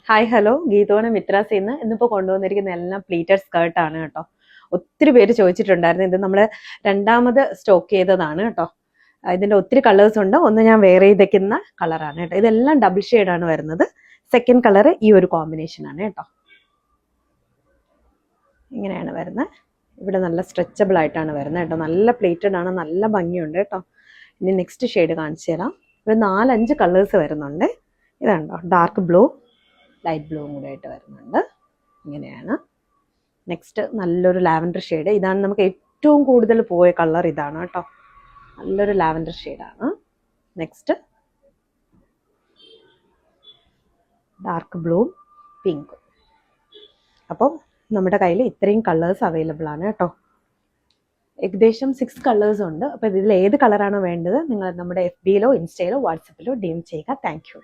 Hi hello, ഗീതോന മിത്രാസിൽ നിന്ന് ഇന്നിപ്പോൾ കൊണ്ടുവന്നിരിക്കുന്ന എല്ലാം പ്ലീറ്റഡ് സ്കേർട്ടാണ് കേട്ടോ. ഒത്തിരി പേര് ചോദിച്ചിട്ടുണ്ടായിരുന്നു. ഇത് നമ്മൾ രണ്ടാമത് സ്റ്റോക്ക് ചെയ്തതാണ് കേട്ടോ. ഇതിൻ്റെ ഒത്തിരി കളേഴ്സ് ഉണ്ട്. ഒന്ന് ഞാൻ വേറെ ചെയ്തേക്കുന്ന കളറാണ് കേട്ടോ. ഇതെല്ലാം ഡബിൾ ഷെയ്ഡാണ് വരുന്നത്. സെക്കൻഡ് കളർ ഈ ഒരു കോമ്പിനേഷനാണ് കേട്ടോ. ഇങ്ങനെയാണ് വരുന്നത്. ഇവിടെ നല്ല സ്ട്രെച്ചബിൾ ആയിട്ടാണ് വരുന്നത് കേട്ടോ. നല്ല പ്ലേറ്റഡ് ആണ്, നല്ല ഭംഗിയുണ്ട് കേട്ടോ. ഇനി നെക്സ്റ്റ് ഷെയ്ഡ് കാണിച്ചു തരാം. ഇവിടെ 4-5 കളേഴ്സ് വരുന്നുണ്ട്. ഇതാണ്ടോ, ഡാർക്ക് ബ്ലൂ, ലൈറ്റ് ബ്ലൂവും കൂടെ ആയിട്ട് വരുന്നുണ്ട്. ഇങ്ങനെയാണ്. നെക്സ്റ്റ് നല്ലൊരു ലാവൻഡർ ഷെയ്ഡ്. ഇതാണ് നമുക്ക് ഏറ്റവും കൂടുതൽ പോയ കളർ, ഇതാണ് കേട്ടോ. നല്ലൊരു ലാവൻഡർ ഷെയ്ഡാണ്. Next dark blue, pink. അപ്പം നമ്മുടെ കയ്യിൽ ഇത്രയും കളേഴ്സ് അവൈലബിൾ ആണ് കേട്ടോ. ഏകദേശം 6 കളേഴ്സ് ഉണ്ട്. അപ്പോൾ ഇതിൽ ഏത് കളറാണോ വേണ്ടത് നിങ്ങൾ നമ്മുടെ FB-യിലോ ഇൻസ്റ്റയിലോ വാട്സപ്പിലോ DM ചെയ്യുക. Thank you.